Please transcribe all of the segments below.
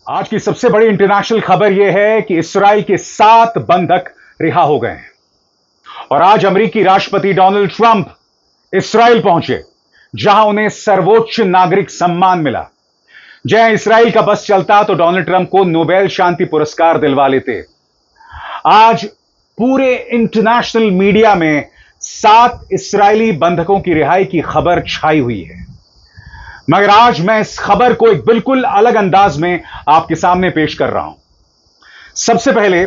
आज की सबसे बड़ी इंटरनेशनल खबर यह है कि इस्राएल के 7 बंधक रिहा हो गए हैं और आज अमेरिकी राष्ट्रपति डोनाल्ड ट्रंप इस्राएल पहुंचे, जहां उन्हें सर्वोच्च नागरिक सम्मान मिला। जय इस्राएल का बस चलता तो डोनाल्ड ट्रंप को नोबेल शांति पुरस्कार दिलवा लेते। आज पूरे इंटरनेशनल मीडिया में 7 इस्राएली बंधकों की रिहाई की खबर छाई हुई है, मगर आज मैं इस खबर को एक बिल्कुल अलग अंदाज में आपके सामने पेश कर रहा हूं। सबसे पहले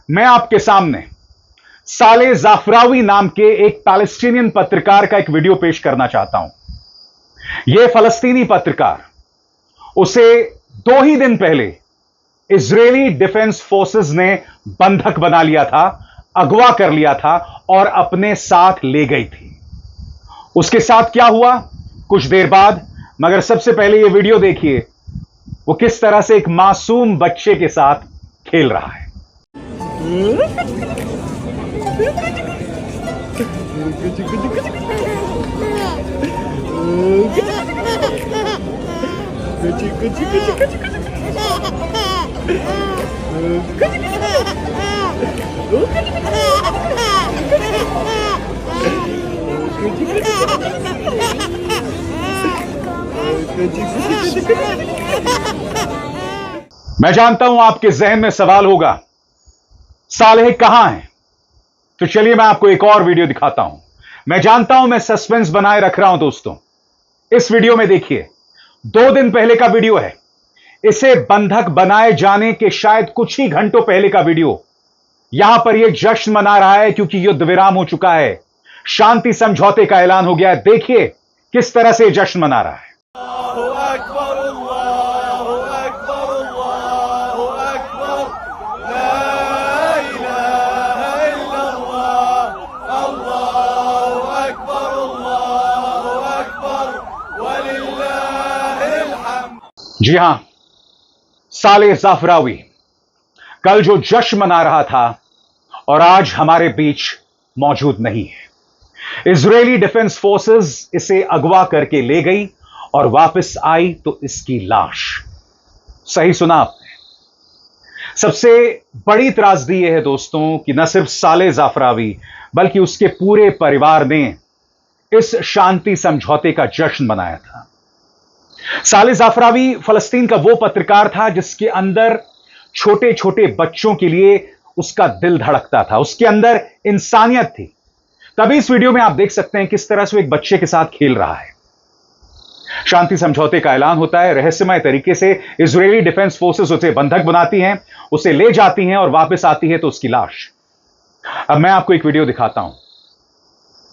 मैं आपके सामने साले जाफरावी नाम के एक पैलेस्टीनियन पत्रकार का एक वीडियो पेश करना चाहता हूं। यह फलस्तीनी पत्रकार, उसे 2 ही दिन पहले इजरायली डिफेंस फोर्सेस ने बंधक बना लिया था, अगवा कर लिया था और अपने साथ ले गई थी। उसके साथ क्या हुआ कुछ देर बाद, मगर सबसे पहले यह वीडियो देखिए, वो किस तरह से एक मासूम बच्चे के साथ खेल रहा है। मैं जानता हूं आपके जहन में सवाल होगा, सालेह कहां है? तो चलिए मैं आपको एक और वीडियो दिखाता हूं। मैं जानता हूं मैं सस्पेंस बनाए रख रहा हूं दोस्तों। इस वीडियो में देखिए, 2 दिन पहले का वीडियो है। इसे बंधक बनाए जाने के शायद कुछ ही घंटों पहले का वीडियो। यहां पर यह जश्न मना रहा है क्योंकि युद्ध विराम हो चुका है, शांति समझौते का ऐलान हो गया है। देखिए किस तरह से जश्न मना रहा है। जी हां, साले जाफरावी कल जो जश्न मना रहा था और आज हमारे बीच मौजूद नहीं है। इजरायली डिफेंस फोर्सेस इसे अगवा करके ले गई और वापस आई तो इसकी लाश। सही सुना आपने। सबसे बड़ी त्रासदी यह है दोस्तों कि न सिर्फ साले जाफरावी बल्कि उसके पूरे परिवार ने इस शांति समझौते का जश्न मनाया था। साले जाफरावी फलस्तीन का वो पत्रकार था जिसके अंदर छोटे छोटे बच्चों के लिए उसका दिल धड़कता था, उसके अंदर इंसानियत थी। तभी इस वीडियो में आप देख सकते हैं किस तरह से वो एक बच्चे के साथ खेल रहा है। शांति समझौते का ऐलान होता है, रहस्यमय तरीके से इजरायली डिफेंस फोर्सेस उसे बंधक बनाती हैं, उसे ले जाती हैं और वापस आती है तो उसकी लाश। अब मैं आपको एक वीडियो दिखाता हूं।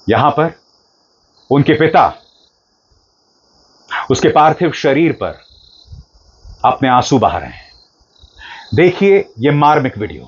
यहां पर उनके पिता उसके पार्थिव शरीर पर अपने आंसू बहा रहे हैं। देखिए यह मार्मिक वीडियो।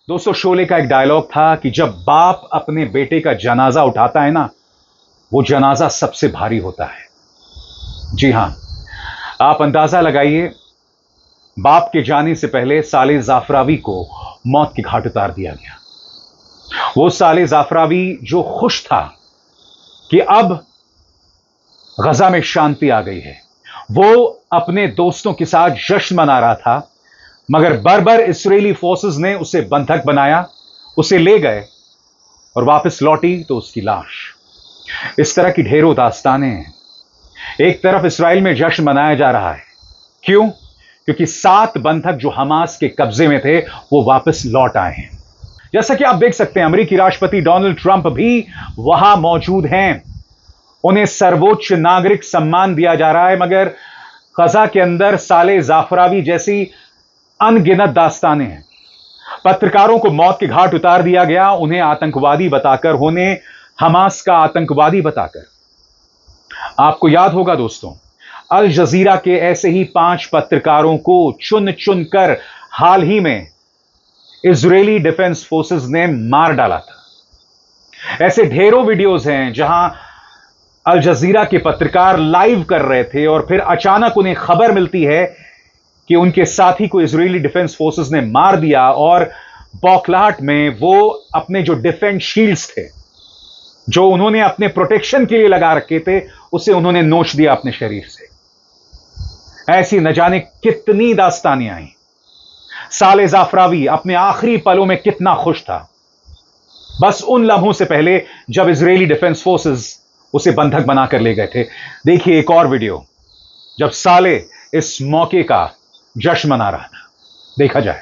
दोस्तों, शोले का एक डायलॉग था कि जब बाप अपने बेटे का जनाजा उठाता है ना, वो जनाजा सबसे भारी होता है। जी हां, आप अंदाजा लगाइए, बाप के जाने से पहले साले जाफरावी को मौत के घाट उतार दिया गया। वो साले जाफरावी जो खुश था कि अब गजा में शांति आ गई है, वो अपने दोस्तों के साथ जश्न मना रहा था, मगर बर्बर इस्राएली फोर्सेस ने उसे बंधक बनाया, उसे ले गए और वापस लौटी तो उसकी लाश। इस तरह की ढेरों दास्तानें हैं। एक तरफ इस्राएल में जश्न मनाया जा रहा है, क्यों? क्योंकि 7 बंधक जो हमास के कब्जे में थे वो वापस लौट आए हैं। जैसा कि आप देख सकते हैं, अमेरिकी राष्ट्रपति डोनाल्ड ट्रंप भी वहां मौजूद हैं। उन्हें सर्वोच्च नागरिक सम्मान दिया जा रहा है, मगर गजा के अंदर साले जाफरावी जैसी अनगिनत दास्तानें हैं। पत्रकारों को मौत के घाट उतार दिया गया, उन्हें आतंकवादी बताकर उन्हें हमास का आतंकवादी बताकर। आपको याद होगा दोस्तों, अल जजीरा के ऐसे ही 5 पत्रकारों को चुन चुनकर हाल ही में इजरायली डिफेंस फोर्सेस ने मार डाला था। ऐसे ढेरों वीडियोस हैं जहां अल जजीरा के पत्रकार लाइव कर रहे थे और फिर अचानक उन्हें खबर मिलती है कि उनके साथी को इजरायली डिफेंस फोर्सेस ने मार दिया और बौखलाहट में वो अपने जो डिफेंस शील्ड्स थे, जो उन्होंने अपने प्रोटेक्शन के लिए लगा रखे थे, उसे उन्होंने नोच दिया अपने शरीर से। ऐसी न जाने कितनी दास्तानियां आई। साले जाफरावी अपने आखिरी पलों में कितना खुश था, बस उन लम्हों से पहले जब इजरायली डिफेंस फोर्सेस उसे बंधक बनाकर ले गए थे। देखिए एक और वीडियो जब साले इस मौके का जश्न मना रहा था, देखा जाए।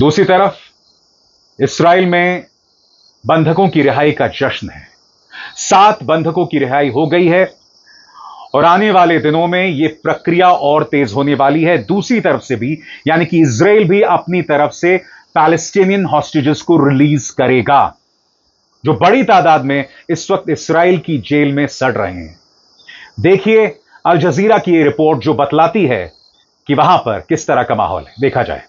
दूसरी तरफ इसराइल में बंधकों की रिहाई का जश्न है। 7 बंधकों की रिहाई हो गई है और आने वाले दिनों में यह प्रक्रिया और तेज होने वाली है। दूसरी तरफ से भी, यानी कि इजराइल भी अपनी तरफ से पैलेस्टीनियन हॉस्टेजेस को रिलीज करेगा, जो बड़ी तादाद में इस वक्त इसराइल की जेल में सड़ रहे हैं। देखिए अल जजीरा की ये रिपोर्ट जो बतलाती है कि वहां पर किस तरह का माहौल है, देखा जाए।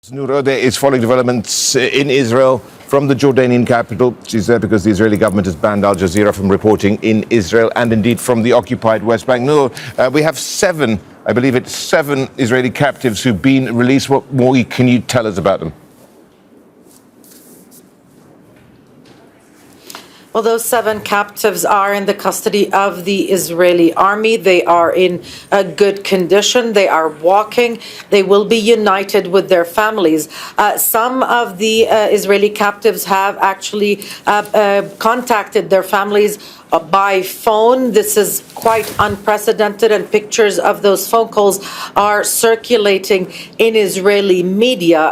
Noura there is following developments in Israel from the Jordanian capital. She's there because the Israeli government has banned Al Jazeera from reporting in Israel and indeed from the occupied West Bank. Noor, we have 7, I believe it's 7 Israeli captives who've been released. What more can you tell us about them? Well, those 7 captives are in the custody of the Israeli army. They are in a good condition. They are walking. They will be united with their families. Some of the Israeli captives have actually contacted their families by phone. This is quite unprecedented, and pictures of those phone calls are circulating in Israeli media.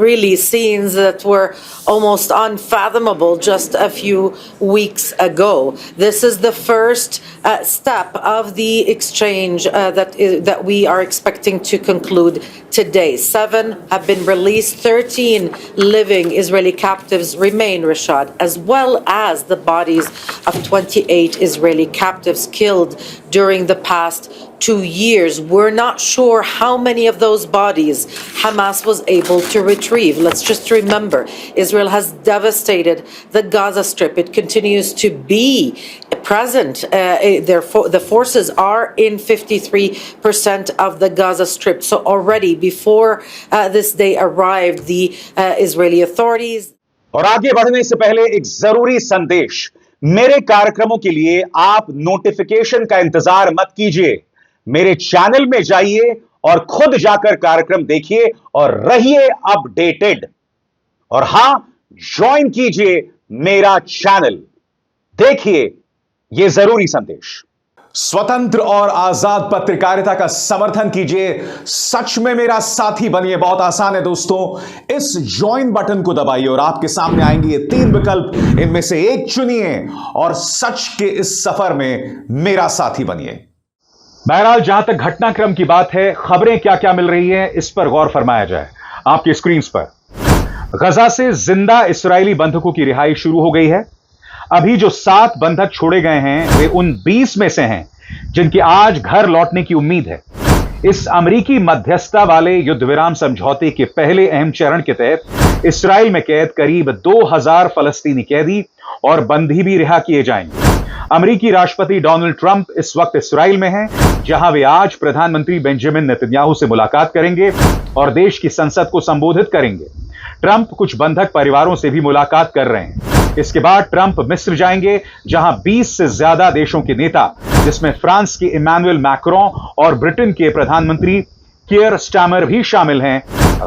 Really scenes that were almost unfathomable just a few weeks ago. This is the first step of the exchange that we are expecting to conclude today. 7 have been released. 13 living Israeli captives remain, Rashad, as well as the bodies of 28 Israeli captives killed during the past 2 years. We're not sure how many of those bodies Hamas was able to retrieve. Let's just remember, Israel has devastated the Gaza Strip. It continues to be present. The forces are in 53% of the Gaza Strip. So already before this day arrived, the Israeli authorities. और आगे बढ़ने से पहले एक जरूरी संदेश। मेरे कार्यक्रमों के लिए आप नोटिफिकेशन का इंतजार मत कीजिए। मेरे चैनल में जाइए और खुद जाकर कार्यक्रम देखिए और रहिए अपडेटेड। और हां, ज्वाइन कीजिए मेरा चैनल। देखिए यह जरूरी संदेश। स्वतंत्र और आजाद पत्रकारिता का समर्थन कीजिए, सच में मेरा साथी बनिए। बहुत आसान है दोस्तों, इस ज्वाइन बटन को दबाइए और आपके सामने आएंगे ये 3 विकल्प। इनमें से एक चुनिए और सच के इस सफर में मेरा साथी बनिए। बहरहाल जहां तक घटनाक्रम की बात है, खबरें क्या क्या मिल रही है इस पर गौर फरमाया जाए। आपकी स्क्रीन पर गजा से जिंदा इस्राएली बंधकों की रिहाई शुरू हो गई है। अभी जो 7 बंधक छोड़े गए हैं वे उन 20 में से हैं जिनकी आज घर लौटने की उम्मीद है। इस अमेरिकी मध्यस्थता वाले युद्ध विराम समझौते के पहले अहम चरण के तहत इसराइल में कैद करीब 2000 फलस्तीनी कैदी और बंदी भी रिहा किए जाएंगे। अमेरिकी राष्ट्रपति डोनाल्ड ट्रंप इस वक्त इस्राइल में हैं, जहां वे आज प्रधानमंत्री बेंजामिन नेतन्याहू से मुलाकात करेंगे और देश की संसद को संबोधित करेंगे। ट्रंप कुछ बंधक परिवारों से भी मुलाकात कर रहे हैं। इसके बाद ट्रंप मिस्र जाएंगे, जहां 20 से ज्यादा देशों के नेता, जिसमें फ्रांस के इमैनुअल मैक्रों और ब्रिटेन के प्रधानमंत्री कियर स्टारमर भी शामिल हैं,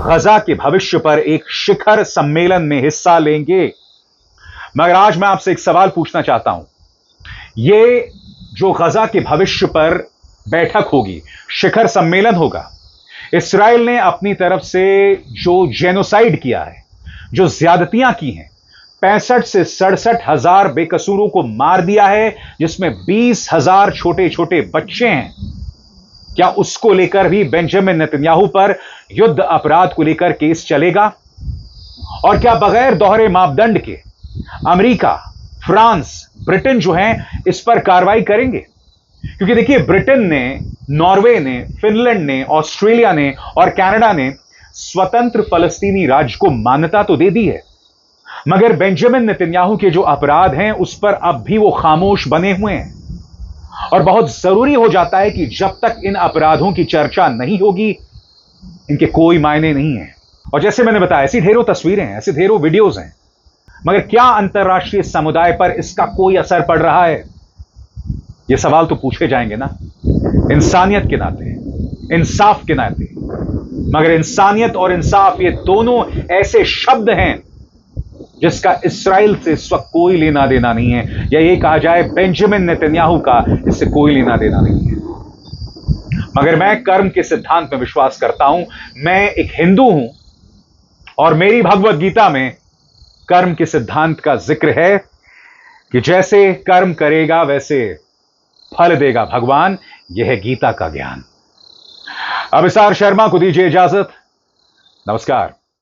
गजा के भविष्य पर एक शिखर सम्मेलन में हिस्सा लेंगे। मगर आज मैं आपसे एक सवाल पूछना चाहता हूं, ये जो गजा के भविष्य पर बैठक होगी, शिखर सम्मेलन होगा, इस्राइल ने अपनी तरफ से जो जेनोसाइड किया है, जो ज्यादतियां की हैं, 65 से 67 हजार बेकसूरों को मार दिया है, जिसमें 20,000 छोटे छोटे बच्चे हैं, क्या उसको लेकर भी बेंजामिन नेतन्याहू पर युद्ध अपराध को लेकर केस चलेगा? और क्या बगैर दोहरे मापदंड के अमेरिका, फ्रांस, ब्रिटेन जो हैं इस पर कार्रवाई करेंगे? क्योंकि देखिए, ब्रिटेन ने, नॉर्वे ने, फिनलैंड ने, ऑस्ट्रेलिया ने और कनाडा ने स्वतंत्र फलस्तीनी राज्य को मान्यता तो दे दी है, मगर बेंजामिन नेतन्याहू के जो अपराध हैं उस पर अब भी वो खामोश बने हुए हैं। और बहुत जरूरी हो जाता है कि जब तक इन अपराधों की चर्चा नहीं होगी, इनके कोई मायने नहीं है। और जैसे मैंने बताया, ऐसी ढेरों तस्वीरें हैं, ऐसे ढेरों वीडियोज हैं, मगर क्या अंतर्राष्ट्रीय समुदाय पर इसका कोई असर पड़ रहा है? ये सवाल तो पूछे जाएंगे ना, इंसानियत के नाते, इंसाफ के नाते। मगर इंसानियत और इंसाफ, ये दोनों ऐसे शब्द हैं जिसका इस्राइल से इस वक्त कोई लेना देना नहीं है, या ये कहा जाए बेंजामिन नेतन्याहू का इससे कोई लेना देना नहीं है। मगर मैं कर्म के सिद्धांत में विश्वास करता हूं। मैं एक हिंदू हूं और मेरी भगवत गीता में कर्म के सिद्धांत का जिक्र है कि जैसे कर्म करेगा वैसे फल देगा भगवान। यह है गीता का ज्ञान। अभिसार शर्मा को दीजिए इजाजत। नमस्कार।